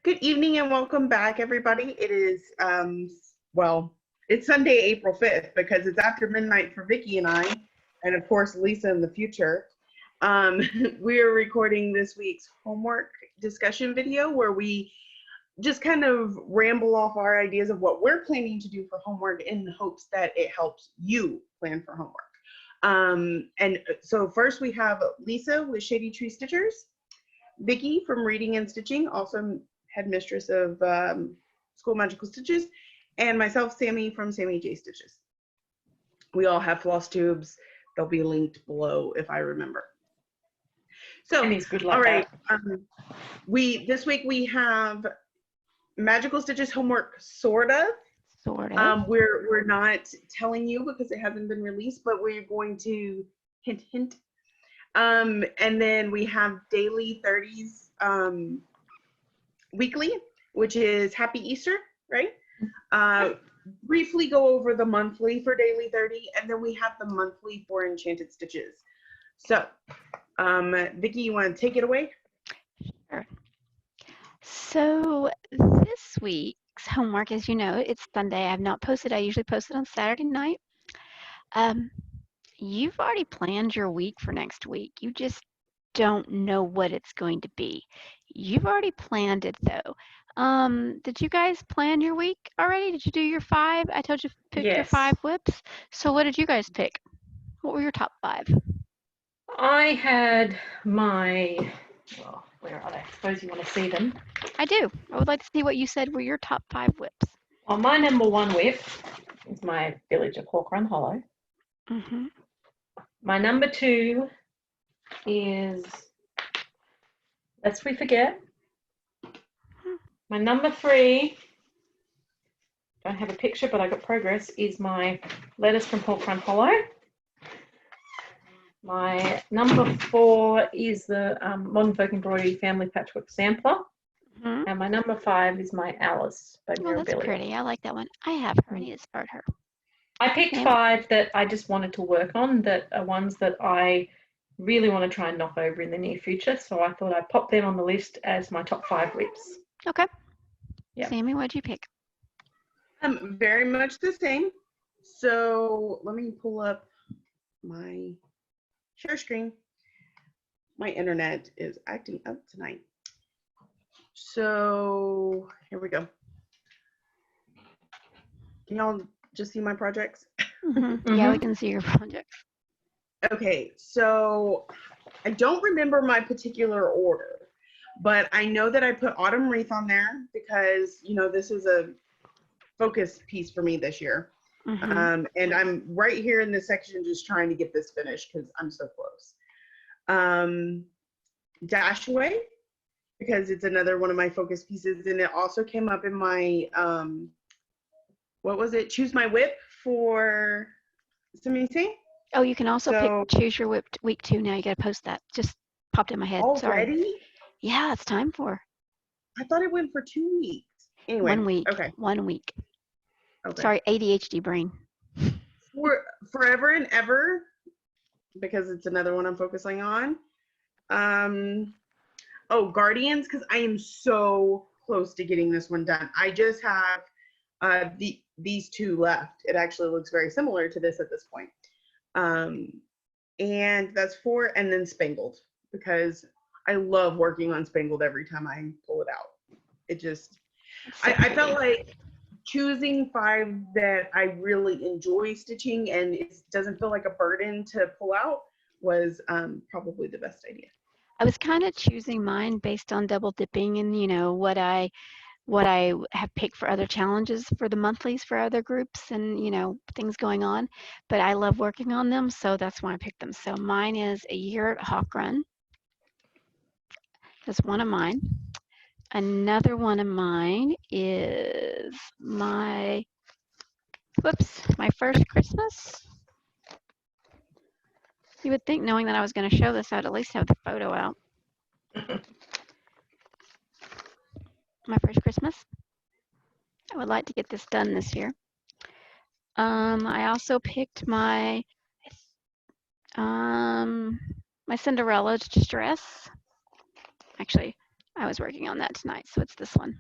Good evening and welcome back, everybody. It is, well, it's Sunday, April 5th because it's after midnight for Vicki and I, and of course, Lisa in the future. We are recording this week's homework discussion video where we just kind of ramble off our ideas of what we're planning to do for homework in the hopes that it helps you plan for homework. And so first we have Lisa with Shady Tree Stitchers, Vicki from Reading and Stitching, also headmistress of School Magical Stitches, and myself, Sammy from Sammy J Stitches. We all have floss tubes. They'll be linked below if I remember. So, good like all right. that. This week we have Magical Stitches homework, sort of. We're not telling you because it hasn't been released, but we're going to hint. And then we have Daily 30s weekly, which is Happy Easter, right? Briefly go over the monthly for Daily 30, and then we have the monthly for Enchanted Stitches. So, Vicki, you want to take it away? Sure. So this week's homework, as you know, it's Sunday. I have not posted. I usually post it on Saturday night. You've already planned your week for next week. You just don't know what it's going to be. You've already planned it though. Did you guys plan your week already? Did you do your 5? I told you to pick your 5 whips. So what did you guys pick? What were your top 5? I had my, well, where are they? I suppose you want to see them. I do. I would like to see what you said were your top 5 whips. Well, my number 1 whip is my Village of Hawk Run Hollow. Mm-hmm. My number 2 is Lest We Forget. My number 3, don't have a picture, but I got progress, is my Letters from Hawk Run Hollow. My number 4 is the Modern Folk Embroidery Family Patchwork Sampler. Mm-hmm. And my number 5 is my Alice by Mirabilia. Oh, that's pretty. I like that one. I have her. I need to start her. I picked 5 that I just wanted to work on, that are ones that I really want to try and knock over in the near future. So I thought I'd pop them on the list as my top 5 whips. Okay. Yep. Sammy, what'd you pick? Very much the same. So let me pull up my share screen. My internet is acting up tonight. So here we go. Can y'all just see my projects? Mm-hmm. Yeah, we can see your projects. Okay, so I don't remember my particular order, but I know that I put Autumn Wreath on there because, you know, this is a focus piece for me this year. Mm-hmm. And I'm right here in this section just trying to get this finished because I'm so close. Dash Away, because it's another one of my focus pieces, and it also came up in my, what was it? Choose My Whip for Samisi. Oh, you can also pick Choose Your Whip week 2 now. You got to post that. Just popped in my head. Already? Sorry. Yeah, it's time for. I thought it went for 2 weeks. Anyway. 1 week. Okay. 1 week. Okay. Sorry, ADHD brain. For Forever and Ever, because it's another one I'm focusing on. Oh, Guardians, because I am so close to getting this one done. I just have these 2 left. It actually looks very similar to this at this point. And that's 4, and then Spangled, because I love working on Spangled every time I pull it out. It just, I felt like choosing 5 that I really enjoy stitching and it doesn't feel like a burden to pull out was probably the best idea. I was kind of choosing mine based on double dipping and, you know, what I have picked for other challenges for the monthlies for other groups and, you know, things going on. But I love working on them, so that's why I picked them. So mine is A Year at Hawk Run. That's one of mine. Another one of mine is my first Christmas. You would think, knowing that I was going to show this, I'd at least have the photo out. My first Christmas. I would like to get this done this year. I also picked my my Cinderella dress. Actually, I was working on that tonight, so it's this one.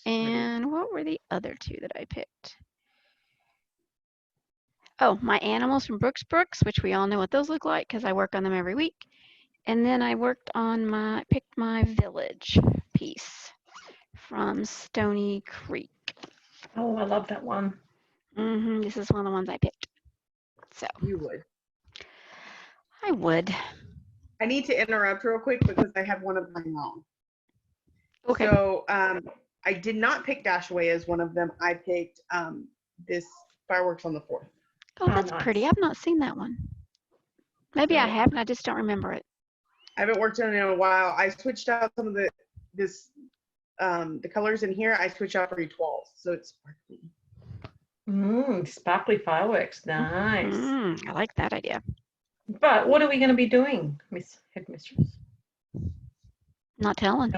And what were the other two that I picked? Oh, my animals from Brooks, which we all know what those look like because I work on them every week. And then I picked my village piece from Stony Creek. Oh, I love that one. This is one of the ones I picked. So You would. I would. I need to interrupt real quick because I have one of mine wrong. Okay. So I did not pick Dash Away as one of them. I picked this Fireworks on the 4th. Oh, that's nice. pretty. I've not seen that one. Maybe I So- have, and I just don't remember it. I haven't worked on it in a while. I switched out some of the colors in here. I switched out for E12, so it's sparkly. Sparkly fireworks. Nice. I like that idea. But what are we going to be doing, Miss Headmistress? Not telling.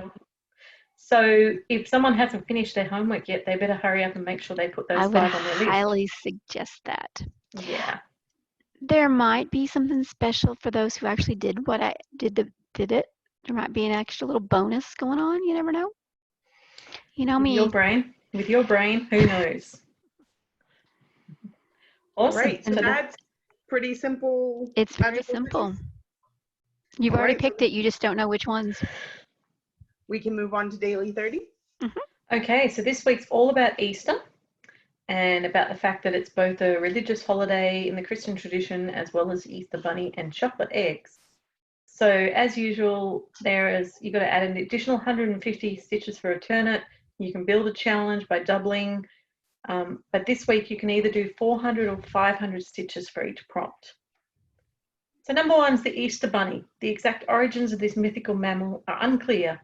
So if someone hasn't finished their homework yet, they better hurry up and make sure they put those I would 5 on their list. highly suggest that. Yeah. There might be something special for those who actually did what I did it. There might be an extra little bonus going on. You never know. You know With me. With your brain, who knows? Awesome. Right. So So that's pretty simple. It's very magical simple. cookies. You've All already right, picked it. You just don't know which ones. We can move on to Daily 30. Okay, so this week's all about Easter and about the fact that it's both a religious holiday in the Christian tradition as well as Easter bunny and chocolate eggs. So as usual, you've got to add an additional 150 stitches for a turnip. You can build a challenge by doubling, but this week you can either do 400 or 500 stitches for each prompt. So number 1 is the Easter bunny. The exact origins of this mythical mammal are unclear,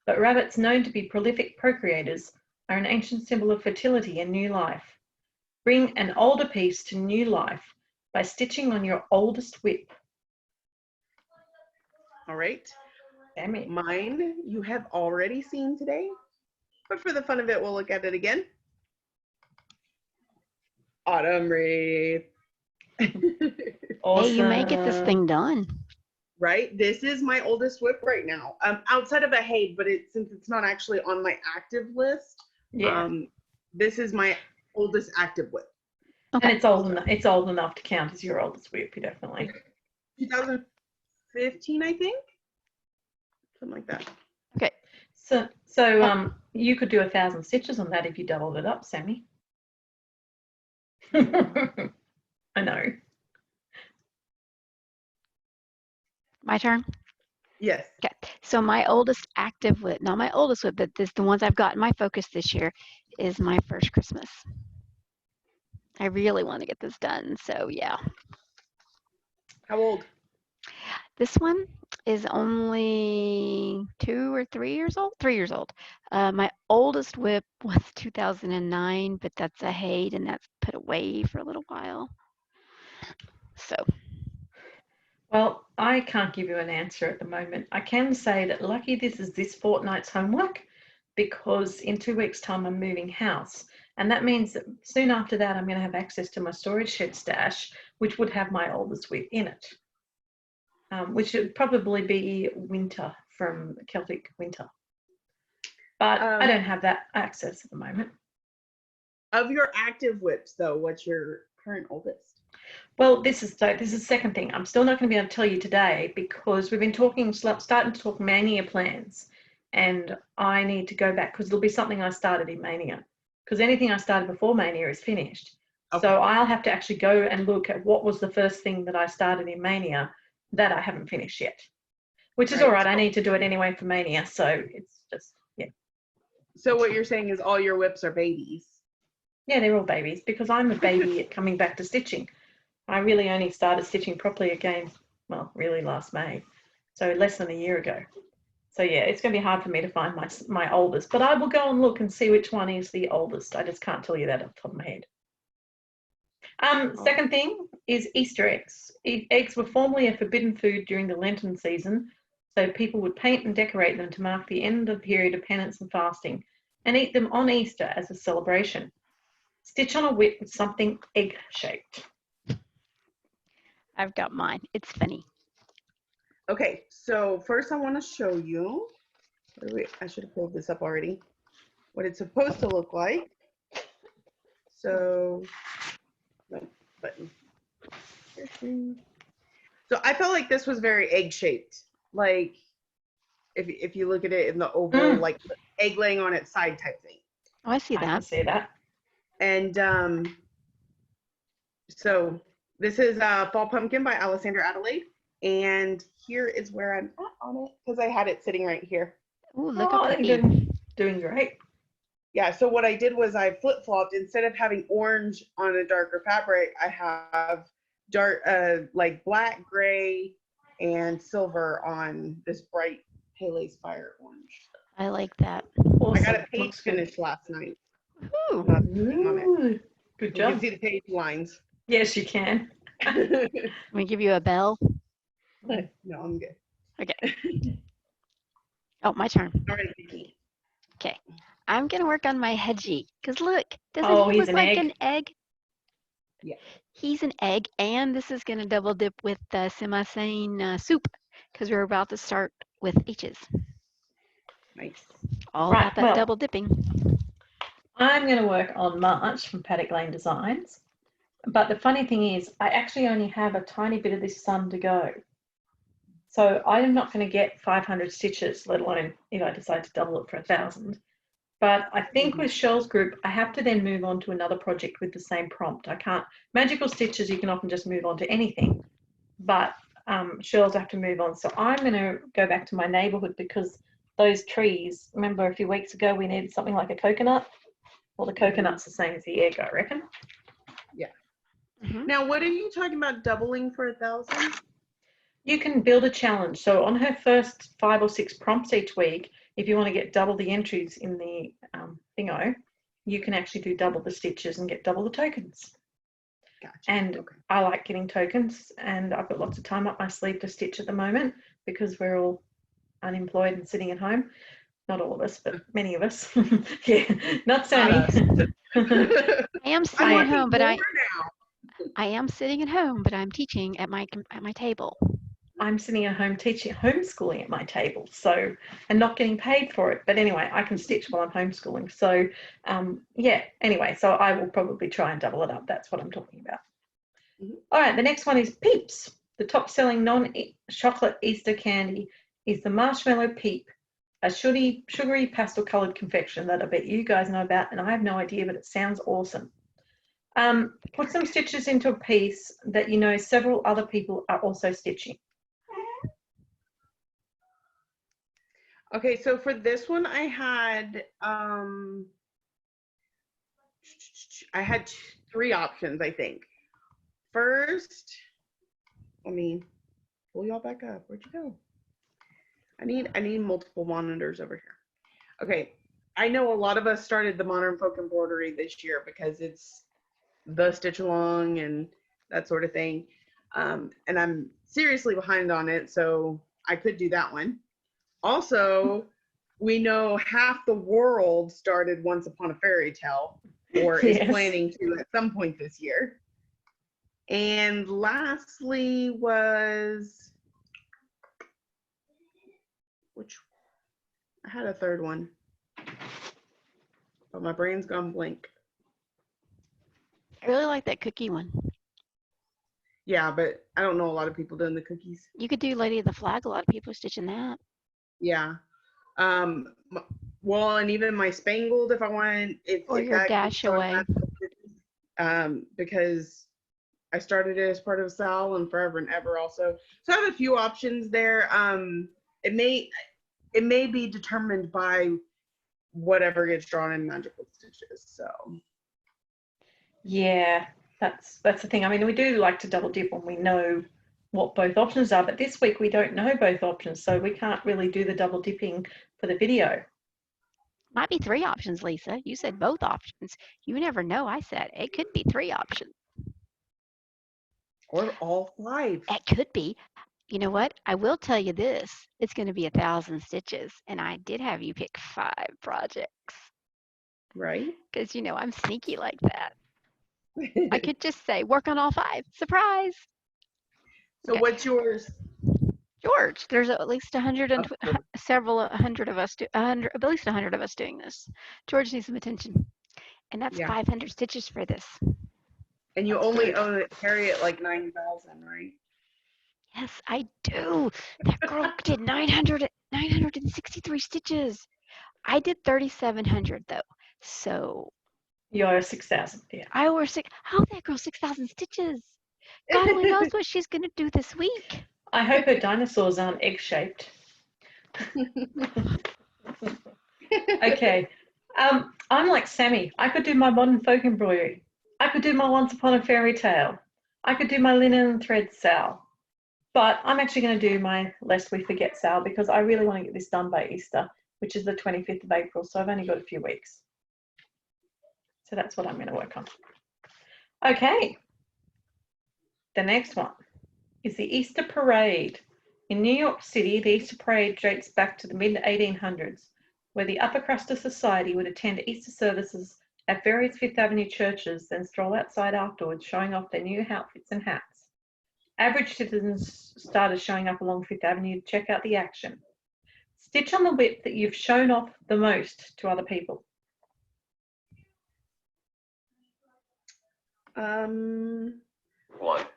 but rabbits, known to be prolific procreators, are an ancient symbol of fertility and new life. Bring an older piece to new life by stitching on your oldest whip. All right. Damn it. Mine you have already seen today, but for the fun of it, we'll look at it again. Autumn wreath. Awesome. Hey, you may get this thing done. Right? This is my oldest whip right now. Outside of a hay, but since it's not actually on my active list, Yeah. this is my oldest active whip. Okay. And it's old enough to count as your oldest whip, definitely. 2015, I think. Something like that. Okay. So you could do 1,000 stitches on that if you doubled it up, Sammy. I know. My turn. Yes. Okay. So my oldest active whip, not my oldest whip, but the ones I've got in my focus this year is my first Christmas. I really want to get this done. So yeah. How old? This one is only 2 or 3 years old. 3 years old. My oldest whip was 2009, but that's a Haid and that's put away for a little while. So. Well, I can't give you an answer at the moment. I can say that lucky this is this fortnight's homework because in 2 weeks' time I'm moving house. And that means that soon after that I'm going to have access to my storage shed stash, which would have my oldest whip in it, which would probably be winter from Celtic winter. But I don't have that access at the moment. Of your active whips, though, what's your current oldest? Well, this is the second thing. I'm still not going to be able to tell you today because we've been starting to talk Mania plans, and I need to go back because it'll be something I started in Mania. Because anything I started before Mania is finished. Okay. So I'll have to actually go and look at what was the first thing that I started in Mania that I haven't finished yet, which is all right. I need to do it anyway for Mania, so it's just yeah. So what you're saying is all your whips are babies? Yeah, they're all babies because I'm a baby at coming back to stitching. I really only started stitching properly again, well, really last May, so less than a year ago. So yeah, it's going to be hard for me to find my oldest, but I will go and look and see which one is the oldest. I just can't tell you that off the top of my head. Second thing is Easter eggs. Eggs were formerly a forbidden food during the Lenten season, so people would paint and decorate them to mark the end of the period of penance and fasting and eat them on Easter as a celebration. Stitch on a whip with something egg-shaped. I've got mine. It's funny. Okay, so first I want to show you, I should have pulled this up already, what it's supposed to look like. So, no, button. So I felt like this was very egg-shaped. Like, if you look at it in the oval, like egg laying on its side type thing. Oh, I see I can that. see that. And so this is Fall Pumpkin by Alessandra Adelaide. And here is where I'm at on it, because I had it sitting right here. Ooh, look how Oh, pretty. you're doing great. Yeah, so what I did was I flip-flopped. Instead of having orange on a darker fabric, I have dark, like black, gray, and silver on this bright Pele Fire orange. I like that. Awesome. I got a page Looks good. finish last night. Ooh. Not sitting on it. Ooh, good You can job. see the page lines. Yes, you can. Let me give you a bell. No, I'm good. Okay. Oh, my turn. All right, Vicky. Okay. I'm going to work on my hedgie. Because look, doesn't Oh, he he's look an like egg. an egg? Yeah. He's an egg, and this is going to double dip with semi-sane soup because we're about to start with H's. Nice. All Right, about that well, double dipping. I'm going to work on March from Paddock Lane Designs. But the funny thing is, I actually only have a tiny bit of this sun to go. So I'm not going to get 500 stitches, let alone if I decide to double it for 1,000. But I think with Shell's group, I have to then move on to another project with the same prompt. I can't, magical stitches, you can often just move on to anything, but Shell's have to move on. So I'm going to go back to my neighborhood because those trees, remember a few weeks ago, we needed something like a coconut? Well, the coconut's the same as the egg, I reckon. Yeah. Mhm. Now, what are you talking about doubling for 1,000? You can build a challenge. So on her first 5 or 6 prompts each week, if you want to get double the entries in the thingo, you can actually do double the stitches and get double the tokens. Gotcha. And Okay. I like getting tokens, and I've got lots of time up my sleeve to stitch at the moment because we're all unemployed and sitting at home. Not all of us, but many of us. Yeah, not Sammy. I am sitting at home, but now. I am sitting at home, but I'm teaching at my table. I'm sitting at home teaching homeschooling at my table, so, and not getting paid for it. But anyway, I can stitch while I'm homeschooling. So yeah, anyway, so I will probably try and double it up. That's what I'm talking about. All right, the next one is Peeps. The top selling non-chocolate Easter candy is the Marshmallow Peep, a sugary pastel colored confection that I bet you guys know about, and I have no idea, but it sounds awesome. Put some stitches into a piece that you know several other people are also stitching. Okay, so for this one, I had 3 options, I think. First, let me pull y'all back up. Where'd you go? I need multiple monitors over here. Okay, I know a lot of us started the Modern Folk Embroidery this year because it's the stitch along and that sort of thing. And I'm seriously behind on it, so I could do that one. Also, we know half the world started Once Upon a Fairy Tale or is planning to at some point this year. And lastly was, I had a third one, but my brain's gone blank. I really like that cookie one. Yeah, but I don't know a lot of people doing the cookies. You could do Lady of the Flag. A lot of people are stitching that. Yeah. Well, and even my spangled, if I want, Or if your that dash away. Because I started it as part of Sal and Forever and Ever also. So I have a few options there. It may be determined by whatever gets drawn in magical stitches. So yeah, that's the thing. I mean, we do like to double dip when we know what both options are, but this week we don't know both options, so we can't really do the double dipping for the video. Might be 3 options, Lisa. You said both options. You never know. I said it could be 3 options. or all 5. It could be. You know what? I will tell you this. It's going to be 1,000 stitches, and I did have you pick 5 projects. Right? Because, you know, I'm sneaky like that. I could just say, work on all 5. Surprise! So Okay. what's yours? George, there's at least 100 and several hundred of us, at least 100 of us doing this. George needs some attention. And that's Yeah. 500 stitches for this. And you That's only good. own it, carry it like 9,000, right? Yes, I do. That girl did 963 stitches. I did 3,700 though. So You're 6,000. Yeah. I were sick. How that girl 6,000 stitches? God only knows what she's gonna do this week. I hope her dinosaurs aren't egg-shaped. Okay. I'm like Sammy. I could do my modern folk embroidery. I could do my Once Upon a Fairy Tale. I could do my linen and thread sale. But I'm actually going to do my Lest We Forget sale because I really want to get this done by Easter, which is the 25th of April. So I've only got a few weeks. So that's what I'm going to work on. Okay. The next one is the Easter Parade. In New York City, the Easter Parade dates back to the mid-1800s, where the upper crust of society would attend Easter services at various Fifth Avenue churches, then stroll outside afterwards, showing off their new outfits and hats. Average citizens started showing up along Fifth Avenue to check out the action. Stitch on the whip that you've shown off the most to other people. What?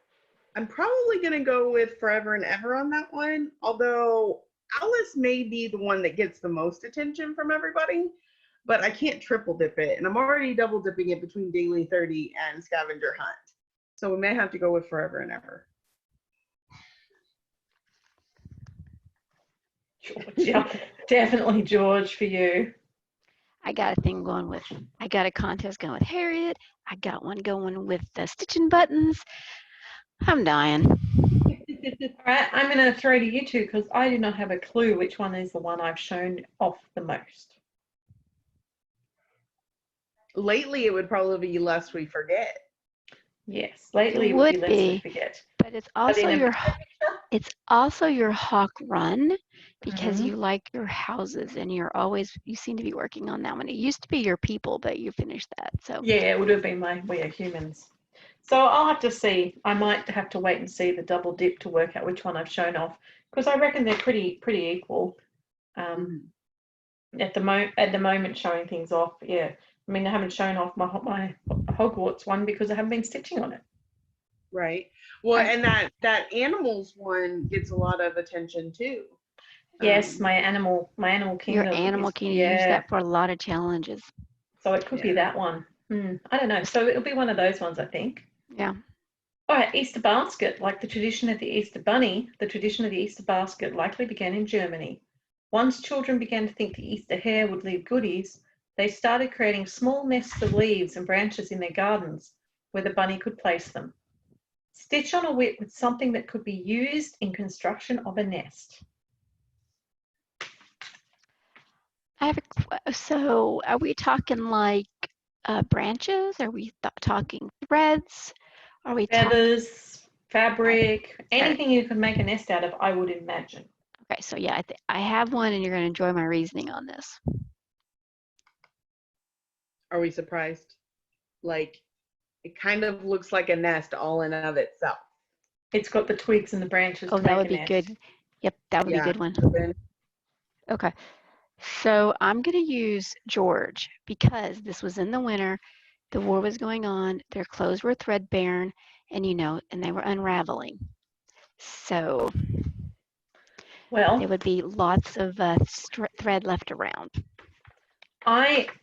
I'm probably going to go with Forever and Ever on that one, although Alice may be the one that gets the most attention from everybody, but I can't triple dip it, and I'm already double dipping it between Daily 30 and Scavenger Hunt. So we may have to go with Forever and Ever. George, yeah, definitely George for you. I got a contest going with Harriet. I got one going with the stitching buttons. I'm dying. All right, I'm going to throw to you two because I do not have a clue which one is the one I've shown off the most. Lately, it would probably be Lest We Forget. Yes, lately it would be Lest We Forget. But it's also your hawk run because you like your houses and you seem to be working on that one. It used to be your people, but you finished that. So yeah, it would have been We Are Humans. So I'll have to see. I might have to wait and see the double dip to work out which one I've shown off because I reckon they're pretty equal. At the moment, showing things off. Yeah, I mean I haven't shown off my Hogwarts one because I haven't been stitching on it. Right. Well, and that animals one gets a lot of attention too. Yes, my animal kingdom. Your animal kingdom, you use that for a lot of challenges. So it could be that one. I don't know. So it'll be one of those ones, I think. Yeah. All right, Easter basket. Like the tradition of the Easter bunny, the tradition of the Easter basket likely began in Germany. Once children began to think the Easter hare would leave goodies, they started creating small nests of leaves and branches in their gardens where the bunny could place them. Stitch on a whip with something that could be used in construction of a nest. So are we talking like branches? Are we talking threads? Are we feathers, fabric, anything you can make a nest out of, I would imagine. Okay, so yeah, I have one and you're going to enjoy my reasoning on this. Are we surprised? Like, it kind of looks like a nest all in and of itself. It's got the twigs and the branches. Oh, that would be good. Yep, that would be a good one. Okay, so I'm going to use George because this was in the winter. The war was going on. Their clothes were threadbare and, and they were unraveling. So there would be lots of thread left around.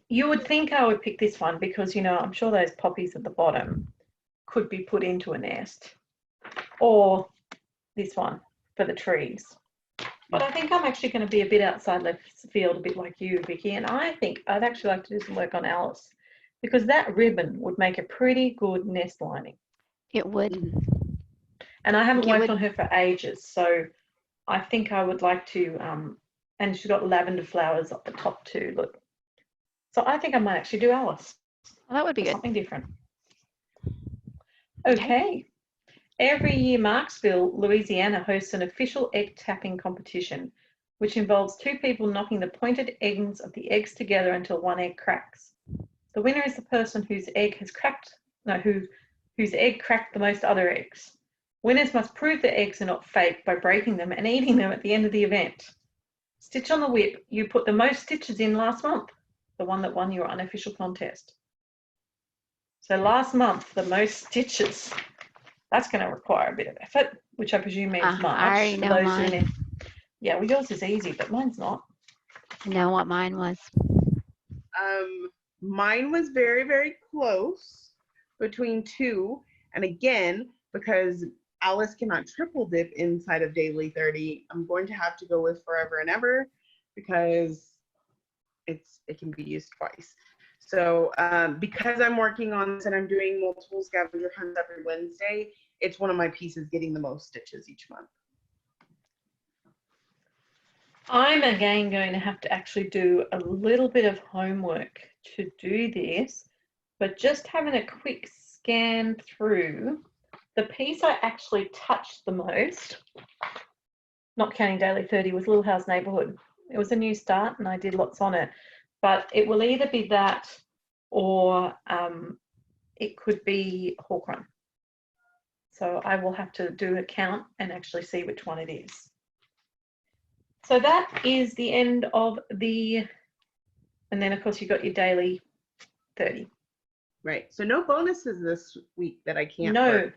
You would think I would pick this one because, I'm sure those poppies at the bottom could be put into a nest, or this one for the trees. But I think I'm actually going to be a bit outside left field, a bit like you, Vicky, and I think I'd actually like to do some work on Alice because that ribbon would make a pretty good nest lining. It would. And I haven't worked on her for ages, so I think I would like to, and she's got lavender flowers at the top too, look. So I think I might actually do Alice. Well, that would be good. Something different. Okay. Every year, Marksville, Louisiana hosts an official egg tapping competition, which involves two people knocking the pointed ends of the eggs together until one egg cracks. The winner is the person whose egg cracked the most other eggs. Winners must prove their eggs are not fake by breaking them and eating them at the end of the event. Stitch on the whip. You put the most stitches in last month, the one that won your unofficial contest. So last month, the most stitches. That's going to require a bit of effort, which I presume means much. I already know mine. Yeah, well, yours is easy, but mine's not. I know what mine was. Mine was very, very close between two. And again, because Alice cannot triple dip inside of daily 30, I'm going to have to go with forever and ever because it can be used twice. So because I'm working on this and I'm doing multiple scavenger hunts every Wednesday, it's one of my pieces getting the most stitches each month. I'm again going to have to actually do a little bit of homework to do this, but just having a quick scan through, the piece I actually touched the most, not counting daily 30, was Little House Neighborhood. It was a new start and I did lots on it, but it will either be that or it could be Hawk Run. So I will have to do a count and actually see which one it is. So that is the end of the, and then of course you got your daily 30. Right. So no bonuses this week that I can't. No, work.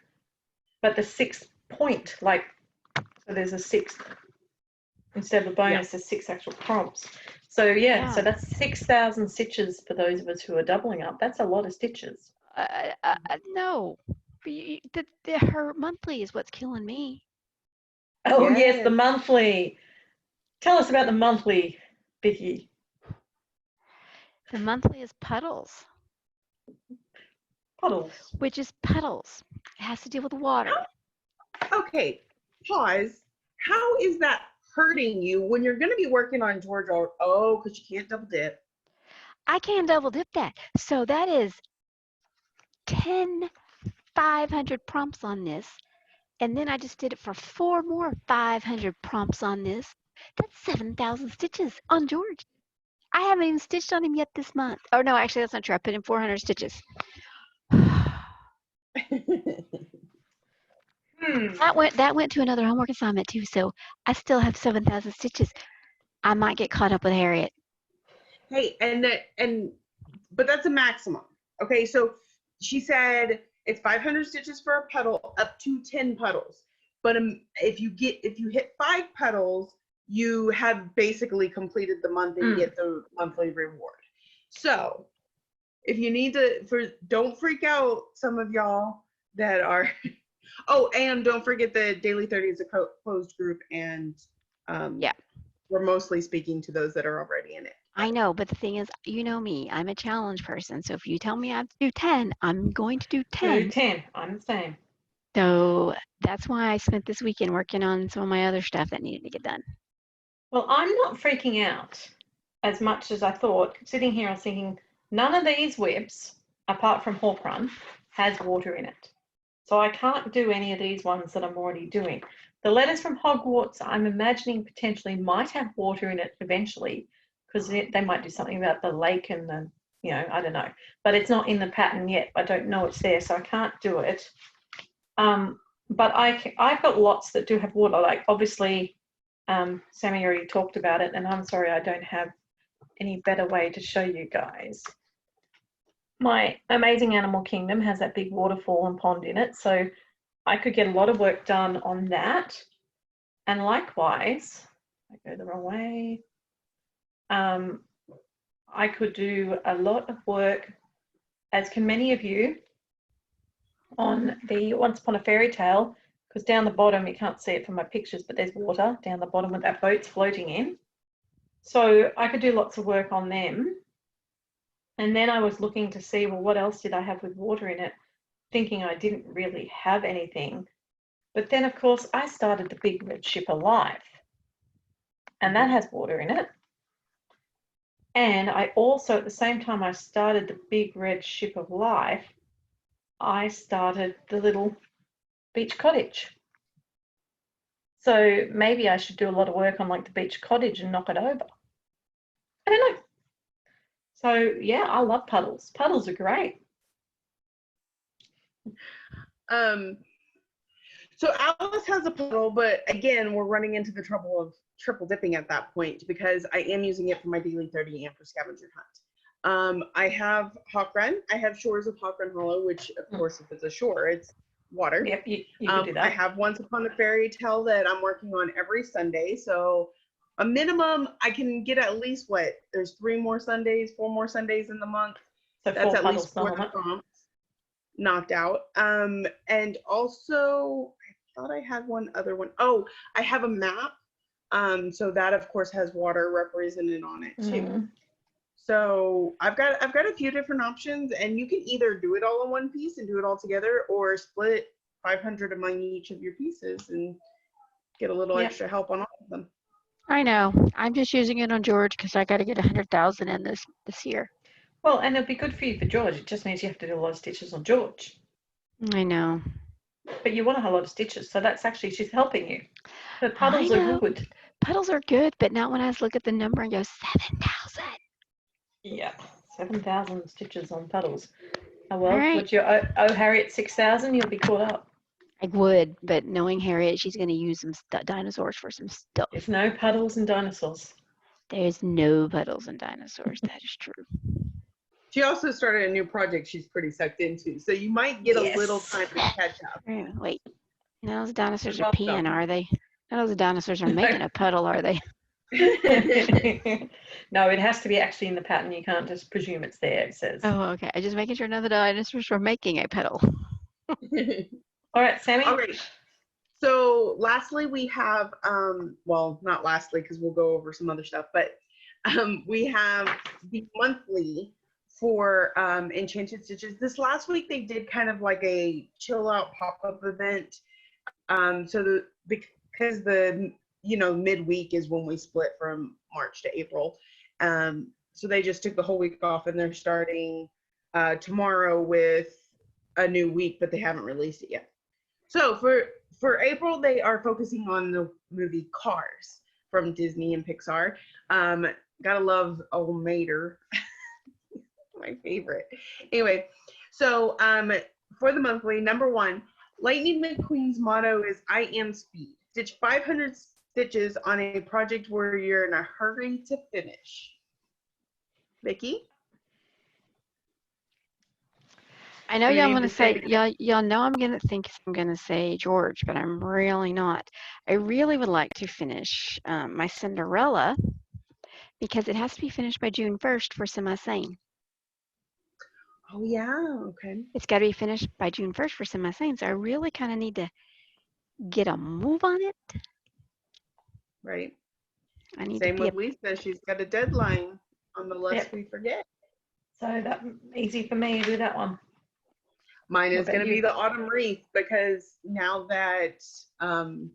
but the 6 point, like, so there's a 6 instead of a bonus, there's 6 actual prompts. So yeah, so that's 6,000 stitches for those of us who are doubling up. That's a lot of stitches. No, her monthly is what's killing me. Oh yes, the monthly. Tell us about the monthly, Vicky. The monthly is Puddles. Puddles. Which is Puddles. It has to deal with water. Okay, pause. How is that hurting you when you're going to be working on Gorge? Oh, because you can't double dip. I can't double dip that. So that is 10 500 prompts on this. And then I just did it for 4 more 500 prompts on this. That's 7,000 stitches on Gorge. I haven't even stitched on him yet this month. Oh no, actually that's not true. I put in 400 stitches. That went to another homework assignment too, so I still have 7,000 stitches. I might get caught up with Harriet. Hey, but that's a maximum. Okay, so she said it's 500 stitches for a puddle, up to 10 puddles. But if you hit 5 puddles, you have basically completed the month and get the monthly reward. So if you need to, don't freak out, some of y'all that are. Oh, and don't forget the daily 30 is a closed group, and we're mostly speaking to those that are already in it. I know, but the thing is, you know me, I'm a challenge person. So if you tell me I have to do 10, I'm going to do 10. Do 10. I'm the same. So that's why I spent this weekend working on some of my other stuff that needed to get done. Well, I'm not freaking out as much as I thought. Sitting here, I was thinking, none of these whips, apart from Hawk Run, has water in it. So I can't do any of these ones that I'm already doing. The Letters from Hogwarts, I'm imagining potentially might have water in it eventually, because they might do something about the lake and the, I don't know. But it's not in the pattern yet. I don't know it's there, so I can't do it. But I've got lots that do have water. Like obviously, Sammy already talked about it, and I'm sorry I don't have any better way to show you guys. My Amazing Animal Kingdom has that big waterfall and pond in it, so I could get a lot of work done on that. And likewise, I go the wrong way. I could do a lot of work, as can many of you, on the Once Upon a Fairy Tale, because down the bottom, you can't see it from my pictures, but there's water down the bottom with that boat's floating in. So I could do lots of work on them. And then I was looking to see, well, what else did I have with water in it? Thinking I didn't really have anything. But then, of course, I started the Big Red Ship of Life. And that has water in it. And I also, at the same time I started the Big Red Ship of Life, I started the little beach cottage. So maybe I should do a lot of work on like the beach cottage and knock it over. I don't know. So yeah, I love puddles. Puddles are great. So So Alice has a puddle, but again, we're running into the trouble of triple dipping at that point because I am using it for my daily 30 and for Scavenger Hunt. I have Hawk Run. I have Shores of Hawk Run Hollow, which of course, if it's a shore, it's water. Yep, you can do that. I have Once Upon a Fairy Tale that I'm working on every Sunday. So a minimum, I can get at least there's 4 more Sundays in the month. So That's at least 4 Puddles prompts knocked out. And also, I thought I had one other one. Oh, I have a map. So that of course has water represented on it too. Mm. So I've got a few different options, and you can either do it all in one piece and do it all together, or split 500 among each of your pieces and get a little extra help on all of them. I know. I'm just using it on George because I got to get 100,000 in this year. Well, and it'll be good for you for George. It just means you have to do a lot of stitches on George. I know. But you want a whole lot of stitches, so that's actually, she's helping you. The puddles are good. Puddles are good, but not when I look at the number and go 7,000. Yeah, 7,000 stitches on puddles. Oh well, Right. with your Harriet 6,000, you'll be caught up. I would, but knowing Harriet, she's going to use some dinosaurs for some stuff. There's no puddles and dinosaurs. There's no puddles and dinosaurs. That is true. She also started a new project she's pretty sucked into, so you might get a little time to catch up. Wait, those dinosaurs are peeing, are they? Those dinosaurs are making a puddle, are they? No, it has to be actually in the pattern. You can't just presume it's there, it says. Oh, okay. I'm just making sure none of the dinosaurs were making a puddle. All right, Sammy. All right. So lastly, we have, well, not lastly, because we'll go over some other stuff, but we have the monthly for Enchanted Stitches. This last week, they did kind of like a chill out pop-up event. Because the midweek is when we split from March to April. So they just took the whole week off, and they're starting tomorrow with a new week, but they haven't released it yet. So for April, they are focusing on the movie Cars from Disney and Pixar. Gotta love old Mater. My favorite. Anyway, so for the monthly, number 1, Lightning McQueen's motto is I am speed. Stitch 500 stitches on a project where you're in a hurry to finish. Vicki? I know y'all want to say, y'all know I'm going to say George, but I'm really not. I really would like to finish my Cinderella because it has to be finished by June 1st for semi-sane. Oh, yeah, okay. It's got to be finished by June 1st for semi-sane, so I really kind of need to get a move on it. Right. I need Same to be with Lisa. She's got a deadline on the list we forget. So that's easy for me to do that one. Mine is going to be the Autumn Wreath because now that, Autumn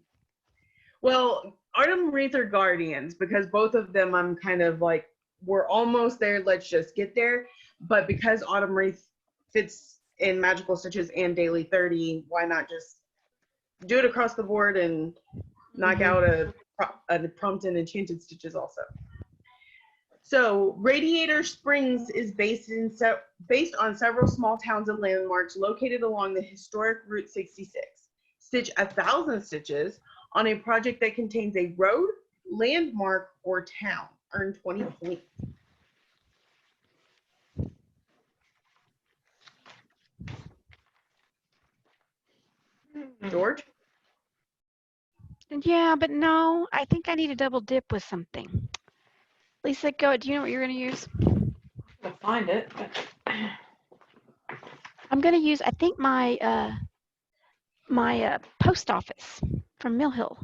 Wreath are Guardians because both of them I'm kind of like, we're almost there, let's just get there. But because Autumn Wreath fits in Magical Stitches and Daily 30, why not just do it across the board and knock out a prompt in Enchanted Stitches also. So Radiator Springs is based on several small towns and landmarks located along the historic Route 66. Stitch 1,000 stitches on a project that contains a road, landmark, or town. Earn 20 points. George? Yeah, but no, I think I need to double dip with something. Lisa, go. Do you know what you're going to use? I'll find it. I'm going to use, I think, my post office from Mill Hill.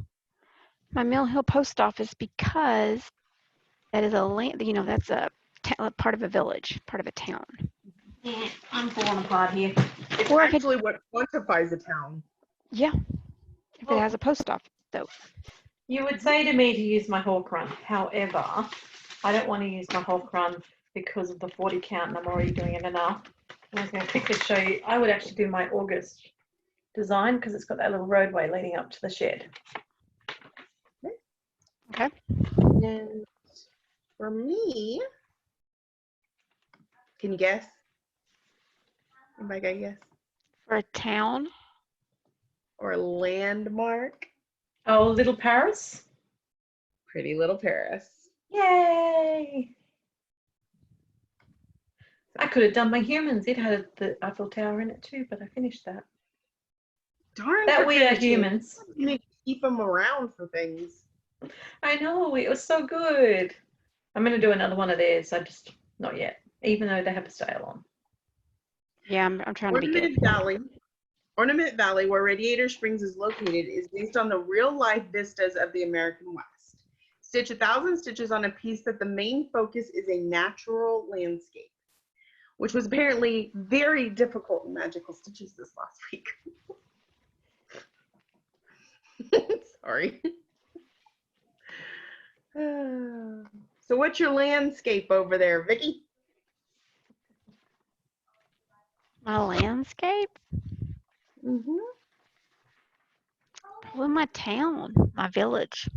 My Mill Hill post office because that is a land, that's a part of a village, part of a town. Yeah, I'm falling apart here. It's actually what quantifies a town. Yeah, if it has a post office, though. You would say to me to use my Hawk Run. However, I don't want to use my Hawk Run because of the 40 count and I'm already doing it enough. And I was going to quickly show you, I would actually do my August design because it's got that little roadway leading up to the shed. Okay. And for me, can you guess? Anybody got a guess? For a town? or a landmark? Oh, Little Paris. Pretty Little Paris. Yay! I could have done my humans. It had the Eiffel Tower in it too, but I finished that. Darn. That for we are creativity. humans. You need to keep them around for things. I know, it was so good. I'm going to do another one of theirs. Not yet, even though they have a sale on. Yeah, I'm trying to be good. Ornament Valley, where Radiator Springs is located, is based on the real-life vistas of the American West. Stitch 1,000 stitches on a piece that the main focus is a natural landscape, which was apparently very difficult in Magical Stitches this last week. Sorry. So what's your landscape over there, Vicki? My landscape? Mm-hmm. Probably my town, my village.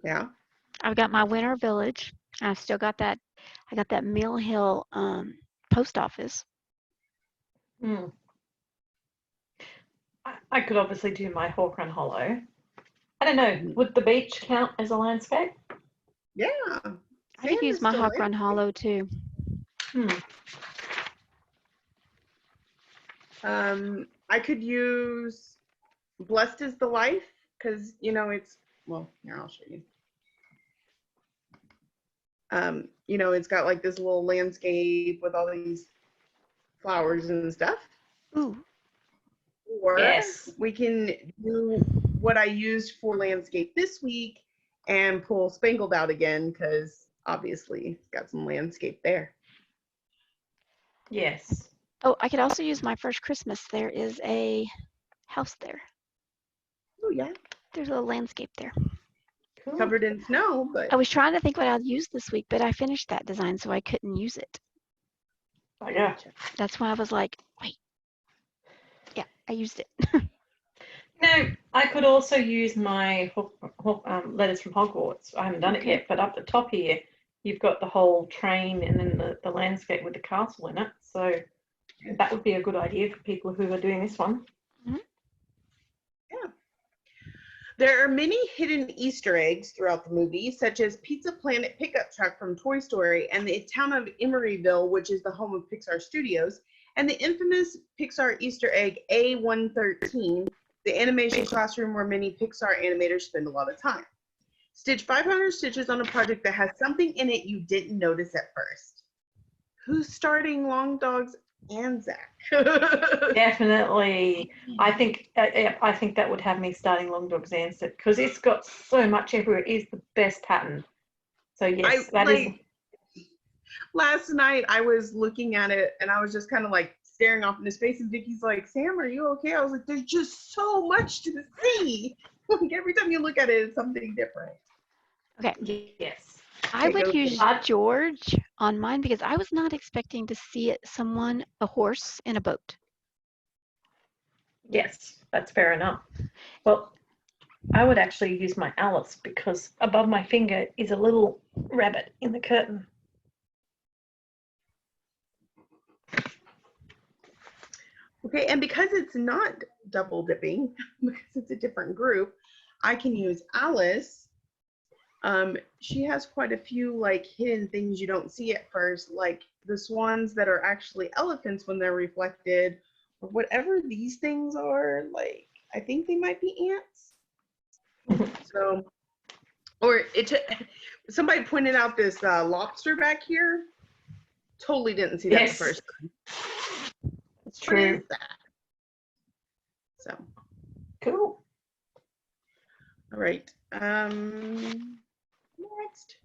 Yeah. I've got my winter village. I've still got that. I got that Mill Hill post office. Mm. I could obviously do my Hawk Run Hollow. I don't know, would the beach count as a landscape? Yeah. I could use my Hawk Run Hollow too. I could use Blessed is the Life because, you know, it's, well, here, I'll show you. You know, it's got like this little landscape with all these flowers and stuff. Ooh. Or Yes. we can do what I used for landscape this week and pull Spangled out again because obviously it's got some landscape there. Yes. Oh, I could also use my first Christmas. There is a house there. Oh, yeah. There's a little landscape there. Cool. Covered in snow, but. I was trying to think what I'd use this week, but I finished that design, so I couldn't use it. Oh, yeah. That's why I was like, wait. Yeah, I used it. No, I could also use my Letters from Hogwarts. I haven't done it yet, but up the top here, you've got the whole train and then the landscape with the castle in it. So that would be a good idea for people who are doing this one. Yeah. There are many hidden Easter eggs throughout the movie, such as Pizza Planet pickup truck from Toy Story and the town of Emeryville, which is the home of Pixar Studios, and the infamous Pixar Easter egg A113, the animation classroom where many Pixar animators spend a lot of time. Stitch 500 stitches on a project that has something in it you didn't notice at first. Who's starting Long Dogs and Zach? Definitely. I think that would have me starting Long Dogs and Zach because it's got so much everywhere. It is the best pattern. So yes, Last night I was looking at it and I was just kind of like staring off into space, and Vicky's like, "Sam, are you okay?" I was like, "There's just so much to see." Like every time you look at it, it's something different. Okay. Yes. I would use George on mine because I was not expecting to see it. A horse in a boat. Yes, that's fair enough. Well, I would actually use my Alice because above my finger is a little rabbit in the curtain. Okay, and because it's not double dipping, because it's a different group, I can use Alice. She has quite a few like hidden things you don't see at first, like the swans that are actually elephants when they're reflected, or whatever these things are. Like I think they might be ants. So, or somebody pointed out this lobster back here. Totally didn't see that the first time. It's true. What is that? So cool. All right. Next.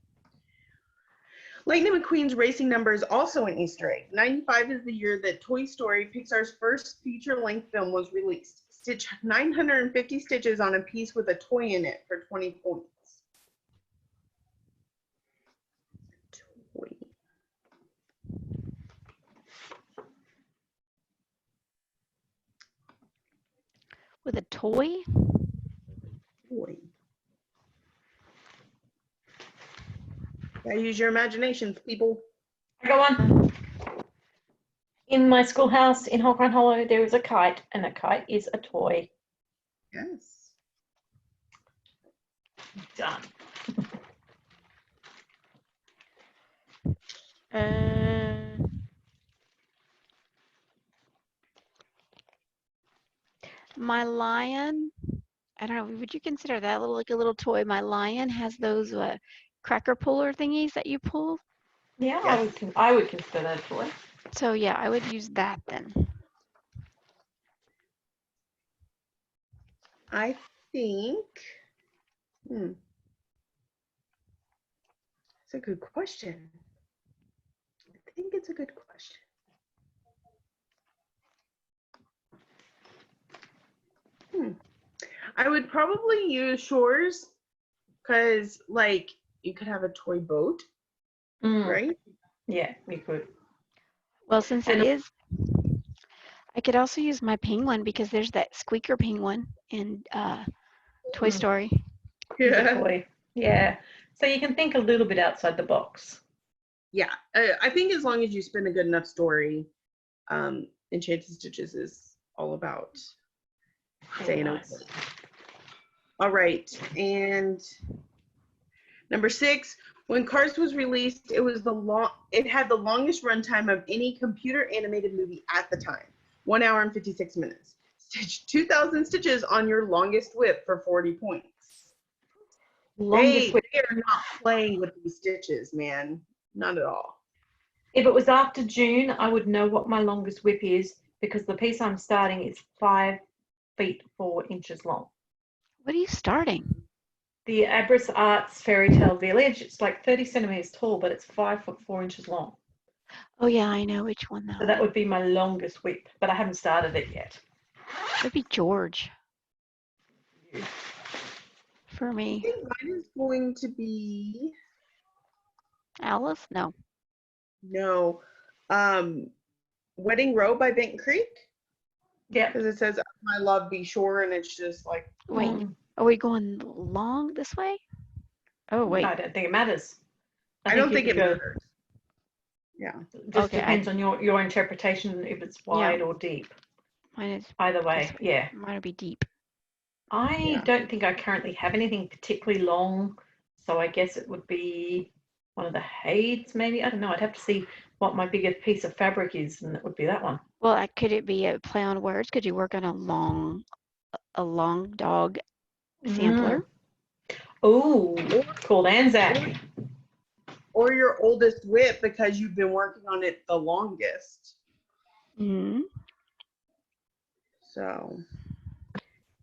Lightning McQueen's racing number is also an Easter egg. 95 is the year that Toy Story, Pixar's first feature-length film, was released. Stitch 950 stitches on a piece with a toy in it for 20 points. Toy. With a toy? Toy. Gotta use your imaginations, people. I got one. In my schoolhouse in Holcroft Hollow, there is a kite, and a kite is a toy. Yes. Done. My lion, I don't know, would you consider that like a little toy? My lion has those cracker puller thingies that you pull. Yeah, Yes. I would consider that a toy. So yeah, I would use that then. I think, it's a good question. I think it's a good question. I would probably use shores because, like, you could have a toy boat, right? Yeah, we could. Well, since it And is, I could also use my penguin because there's that squeaker penguin in Toy Story. Is a Yeah. toy. Yeah. So you can think a little bit outside the box. Yeah. I think as long as you spin a good enough story, Enchanted Stitches is all about staying nice. open. All right. And number 6, when Cars was released, it had the longest runtime of any computer animated movie at the time. 1 hour and 56 minutes. Stitch 2,000 stitches on your longest whip for 40 points. Longest whip. They are not playing with these stitches, man. Not at all. If it was after June, I would know what my longest whip is because the piece I'm starting is 5 feet 4 inches long. What are you starting? The Abris Arts Fairy Tale Village. It's like 30 centimeters tall, but it's 5 foot 4 inches long. Oh yeah, I know which one So though. that would be my longest whip, but I haven't started it yet. It'd be George for I me. think mine is going to be Alice? No. Wedding Row by Bent Creek. Yeah. Because it says my love be sure, and it's just like, Wait, are we going long this way? Oh wait. I don't think it matters. I don't think it go, matters. Yeah. Just Okay, depends on your interpretation if it's wide or deep. Mine is Either way, yeah. Mine would be deep. I don't think I currently have anything particularly long, so I guess it would be one of the Hades, maybe. I don't know. I'd have to see what my biggest piece of fabric is, and it would be that one. Well, could it be a play on words? Could you work on a long dog sampler? Oh, called Anzac. Or your oldest whip because you've been working on it the longest. Mm-hmm. So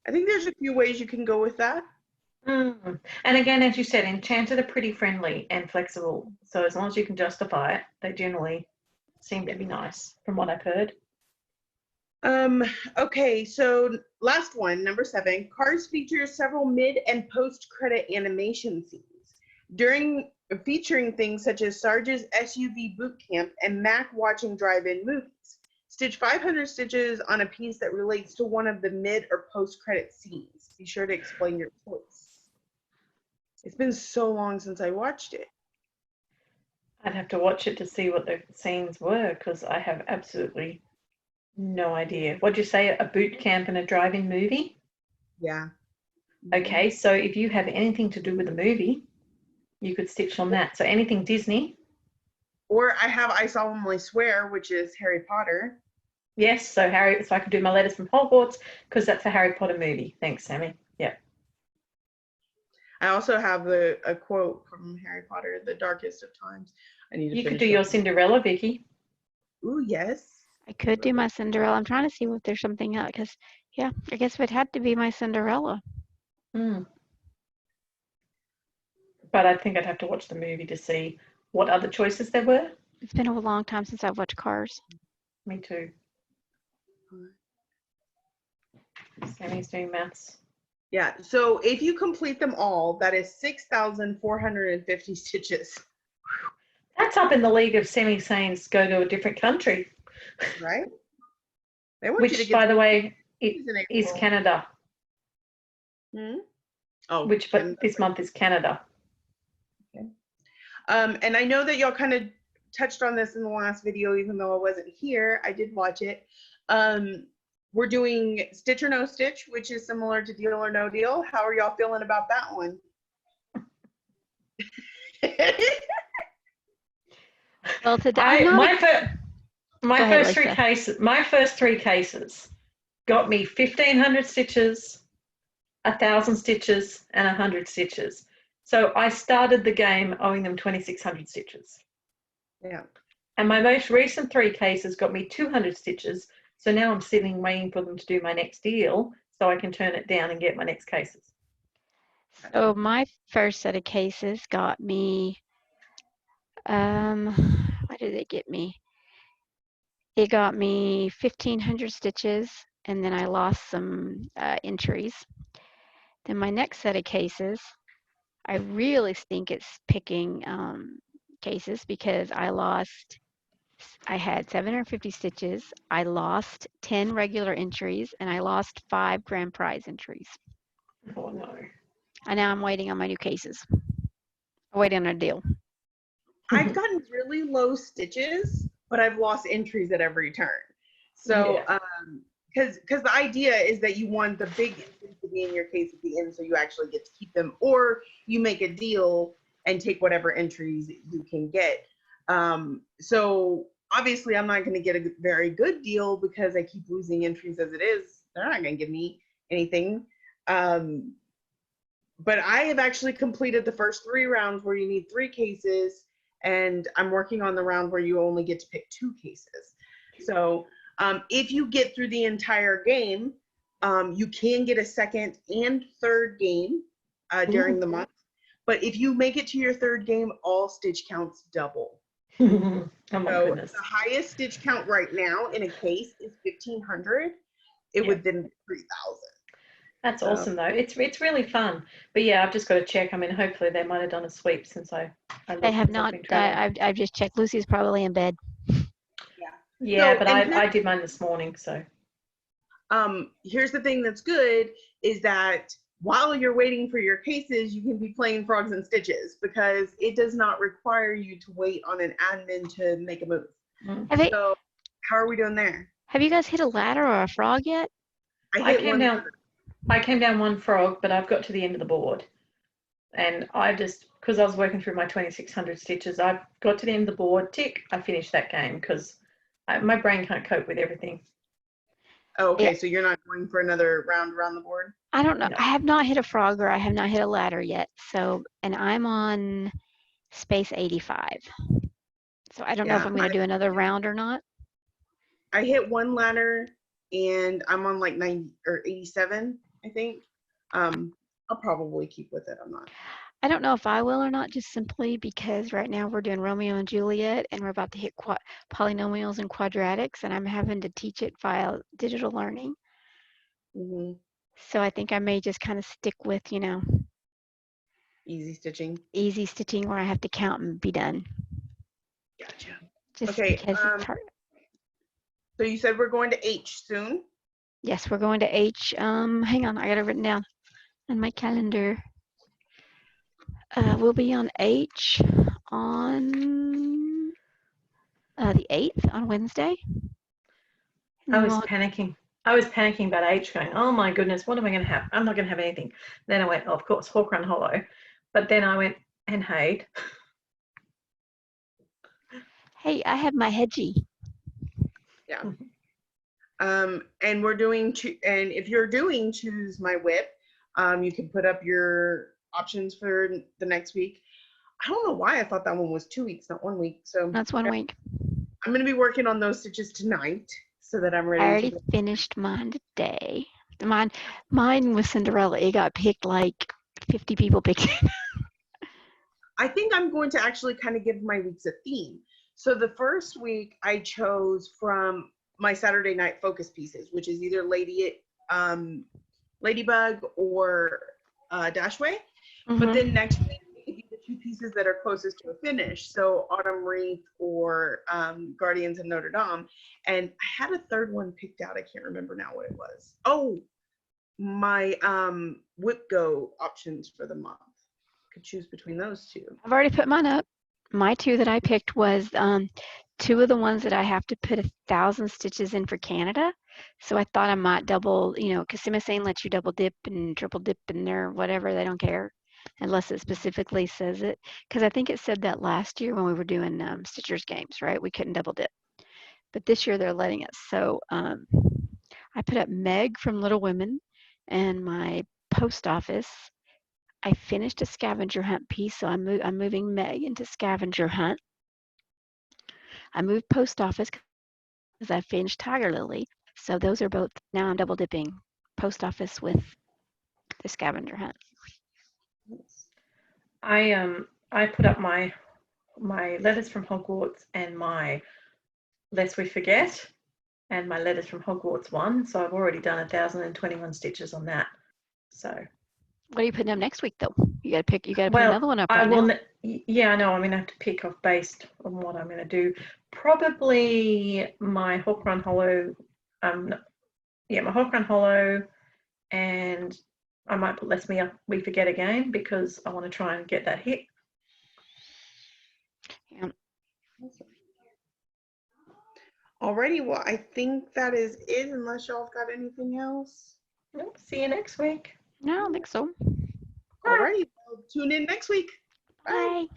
I think there's a few ways you can go with that. And again, as you said, Enchanted are pretty friendly and flexible. So as long as you can justify it, they generally seem to be nice from what I've heard. Okay, so last one, number 7. Cars features several mid and post-credit animation scenes featuring things such as Sarge's SUV boot camp and Mac watching drive-in movies. Stitch 500 stitches on a piece that relates to one of the mid or post-credit scenes. Be sure to explain your choice. It's been so long since I watched it. I'd have to watch it to see what the scenes were because I have absolutely no idea. What'd you say? A boot camp and a drive-in movie? Yeah. Okay, so if you have anything to do with the movie, you could stitch on that. So anything Disney. Or I Solemnly Swear, which is Harry Potter. Yes, so I could do my letters from Hogwarts because that's a Harry Potter movie. Thanks, Sammy. Yeah. I also have a quote from Harry Potter, The Darkest of Times. I need to You finish could do your that. Cinderella, Vicky. Ooh, yes. I could do my Cinderella. I'm trying to see if there's something else because, yeah, I guess if it had to be my Cinderella. But I think I'd have to watch the movie to see what other choices there were. It's been a long time since I've watched Cars. Me too. Sammy's doing maths. Yeah, so if you complete them all, that is 6,450 stitches. That's up in the league of Sammy saying go to a different country. Right? They want Which, you to get by the way, is Canada. Oh, but this month is Canada. Okay. And I know that y'all kind of touched on this in the last video, even though I wasn't here. I did watch it. We're doing Stitch or No Stitch, which is similar to Deal or No Deal. How are y'all feeling about that one? Well, today my first three cases got me 1,500 stitches, 1,000 stitches, and 100 stitches. So I started the game owing them 2,600 stitches. Yeah. And my most recent three cases got me 200 stitches. So now I'm sitting waiting for them to do my next deal so I can turn it down and get my next cases. So my first set of cases got me, what did it get me? It got me 1,500 stitches, and then I lost some entries. Then my next set of cases, I really think it's picking cases because I had 750 stitches, I lost 10 regular entries, and I lost 5 grand prize entries. Oh no. And now I'm waiting on my new cases. I'm waiting on a deal. I've gotten really low stitches, but I've lost entries at every turn. So, because the idea is that you want the big entries to be in your case at the end, so you actually get to keep them, or you make a deal and take whatever entries you can get. So obviously, I'm not going to get a very good deal because I keep losing entries as it is. They're not going to give me anything. But I have actually completed the first 3 rounds where you need 3 cases. And I'm working on the round where you only get to pick 2 cases. So if you get through the entire game, you can get a second and third game during the month. But if you make it to your 3rd game, all stitch counts double. Oh my goodness. The highest stitch count right now in a case is 1,500. It would then be 3,000. That's awesome though. It's really fun. But yeah, I've just got to check. I mean, hopefully they might have done a sweep since I They have not. I've just checked. Lucy's probably in bed. Yeah, so, but I did mine this morning. So here's the thing that's good is that while you're waiting for your cases, you can be playing Frogs and Stitches because it does not require you to wait on an admin to make a move. So how are we doing there? Have you guys hit a ladder or a frog yet? I came down 1 frog, but I've got to the end of the board. And because I was working through my 2,600 stitches, I've got to the end of the board, tick, I finished that game because my brain can't cope with everything. Oh, okay, so you're not going for another round around the board? I don't know. No. I have not hit a frog or I have not hit a ladder yet. So, and I'm on space 85. So I don't know if I'm going to do another round or not. I hit 1 ladder and I'm on like 90 or 87, I think. I'll probably keep with it. I'm not. I don't know if I will or not, just simply because right now we're doing Romeo and Juliet and we're about to hit polynomials and quadratics, and I'm having to teach it via digital learning. Mm-hmm. So I think I may just kind of stick with, easy stitching. Easy stitching where I have to count and be done. Gotcha. Just because it's hard. So you said we're going to H soon? Yes, we're going to H. Hang on, I got it written down on my calendar. We'll be on H on the 8th on Wednesday. I was panicking. I was panicking about H, going, oh my goodness, what am I going to have? I'm not going to have anything. Then I went, oh, of course, Hawk Run Hollow. But then I went, and Haid. Hey, I have my hedgie. Yeah. And we're doing, and if you're doing Choose My Whip, you can put up your options for the next week. I don't know why I thought that one was 2 weeks, not 1 week. So that's 1 week. I'm going to be working on those stitches tonight so that I'm ready. I already finished mine today. Mine was Cinderella. It got picked like 50 people picked it. I think I'm going to actually kind of give my weeks a theme. So the first week I chose from my Saturday night focus pieces, which is either Ladybug or Dashway. Mm-hmm. But then next week, we the 2 pieces that are closest to a finish. So Autumn Wreath or Guardians of Notre Dame. And I had a 3rd one picked out. I can't remember now what it was. Oh, my Whip Go options for the month. Could choose between those 2. I've already put mine up. my two that I picked was two of the ones that I have to put 1,000 stitches in for Canada. So I thought I might double, because Saying lets you double dip and triple dip in there, whatever, they don't care unless it specifically says it. Because I think it said that last year when we were doing Stitchers games, right? We couldn't double dip. But this year they're letting us. So I put up Meg from Little Women and my post office. I finished a Scavenger Hunt piece, so I'm moving Meg into Scavenger Hunt. I moved post office because I finished Tiger Lily. So those are both, now I'm double dipping post office with the Scavenger Hunt. I put up my letters from Hogwarts and my Lest We Forget and my letters from Hogwarts one. So I've already done 1,021 stitches on that. So what are you putting up next week though? You got to put well, another one up I right will. now. Yeah, I know. I'm going to have to pick off based on what I'm going to do. Probably my Hook Run Hollow. My Hook Run Hollow, and I might put Lest We Forget again because I want to try and get that hit. Yeah. Alrighty, well, I think that is it, unless y'all have got anything else. Nope, see you next week. No, I don't think so. Alrighty, well, tune in next week. Bye. Bye.